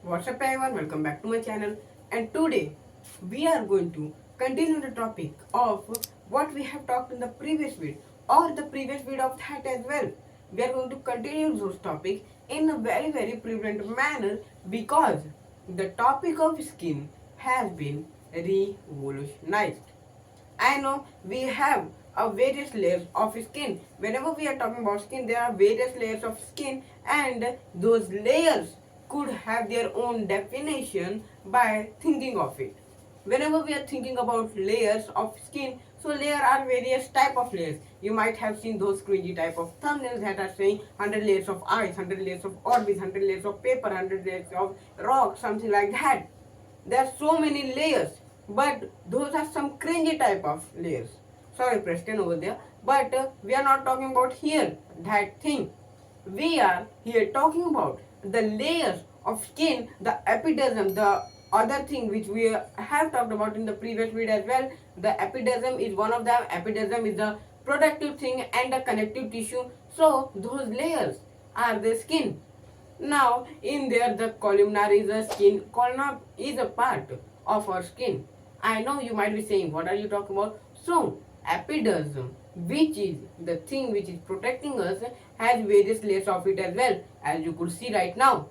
What's up everyone, welcome back to my channel, and today we are going to continue the topic of what we have talked in the previous video or the previous video of that as well. We are going to continue those topics in a very prevalent manner because the topic of skin has been revolutionized. I know we have a various layers of skin. Whenever we are talking about skin, there are various layers of skin, and those layers could have their own definition by thinking of it. Whenever we are thinking about layers of skin, so there are various type of layers. You might have seen those cringy type of thumbnails that are saying 100 layers of ice, 100 layers of orbits, 100 layers of paper, 100 layers of rock, something like that. There are so many layers, but those are some cringy type of layers. Sorry, Preston over there, but we are not talking about here that thing. We are here talking about the layers of skin, the epidermis, the other thing which we have talked about in the previous video as well. The epidermis is one of them. Epidermis is the protective thing and the connective tissue. So those layers are the skin. Now, in there, the columnar is a skin. Columnar is a part of our skin. I know you might be saying, what are you talking about? So, epidermis, which is the thing which is protecting us, has various layers of it as well, as you could see right now.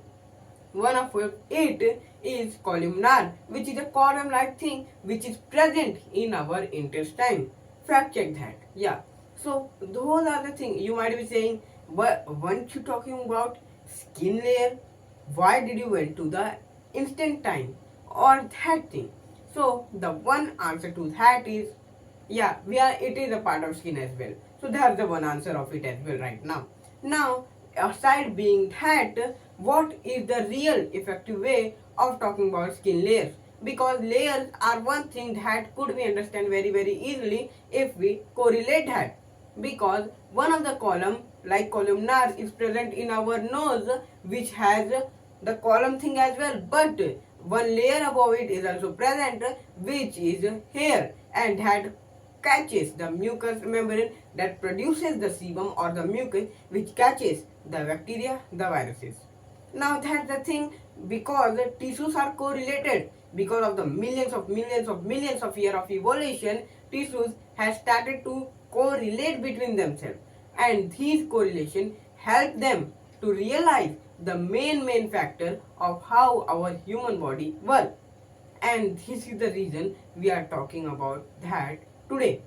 One of it is columnar, which is a column-like thing which is present in our intestine. Fact check that. Yeah. So those are the things you might be saying. But weren't you talking about skin layer? Why did you went to the intestine or that thing? So the one answer to that is, yeah, we are. It is a part of skin as well. So that's the one answer of it as well right now. Now, aside being that, what is the real effective way of talking about skin layers? Because layers are one thing that could be understand very easily if we correlate that. Because one of the column like columnar is present in our nose, which has the column thing as well, but one layer above it is also present, which is hair, and that catches the mucous membrane that produces the sebum or the mucus which catches the bacteria, the viruses. Now that's the thing, because the tissues are correlated because of the millions of years of evolution, tissues have started to correlate between themselves, and these correlation help them to realize the main factor of how our human body works. And this is the reason we are talking about that today.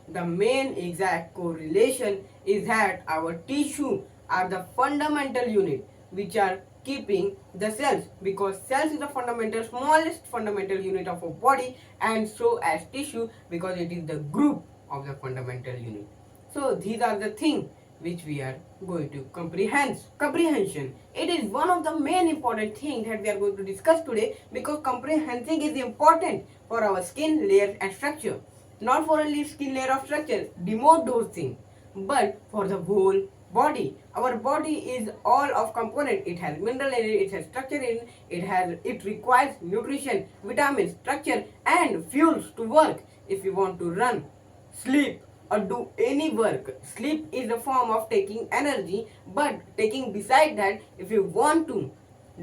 The main exact correlation is that our tissue are the fundamental unit which are keeping the cells, because cells is the fundamental smallest fundamental unit of our body, and so as tissue because it is the group of the fundamental unit. So these are the things which we are going to comprehension. It is one of the main important things that we are going to discuss today, because comprehending is important for our skin layer and structure. Not for only skin layer of structure, demote those things, but for the whole body. Our body is all of component. It has mineral in it, it has structure in it, it requires nutrition, vitamins, structure and fuels to work. If you want to run, sleep or do any work, sleep is a form of taking energy, but taking beside that, if you want to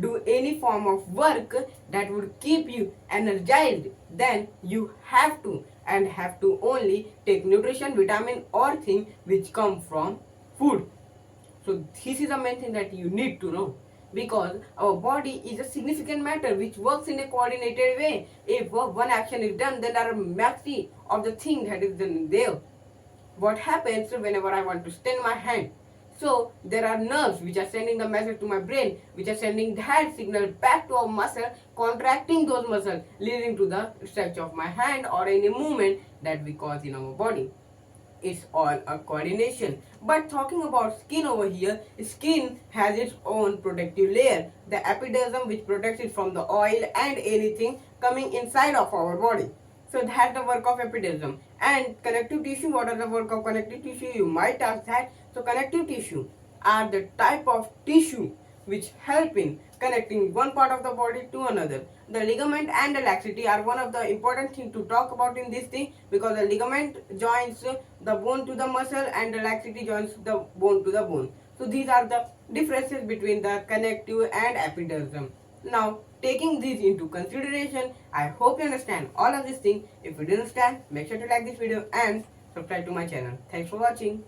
do any form of work that would keep you energized, then you have to only take nutrition, vitamin or thing which come from food. So this is the main thing that you need to know, because our body is a significant matter which works in a coordinated way. If one action is done, then there are maxi of the thing that is done there. What happens whenever I want to extend my hand? So there are nerves which are sending the message to my brain, which are sending that signal back to our muscle, contracting those muscles, leading to the stretch of my hand or any movement that we cause in our body. It's all a coordination. But talking about skin over here, skin has its own protective layer, the epidermis, which protects it from the oil and anything coming inside of our body. So that's the work of epidermis. And connective tissue, what are the work of connective tissue? You might ask that. So connective tissue are the type of tissue which help in connecting one part of the body to another. The ligament and the laxity are one of the important things to talk about in this thing, because the ligament joins the bone to the muscle and the laxity joins the bone to the bone. So these are the differences between the connective and epidermis. Now taking these into consideration. I hope you understand all of these things. If you do understand, make sure to like this video and subscribe to my channel. Thanks for watching.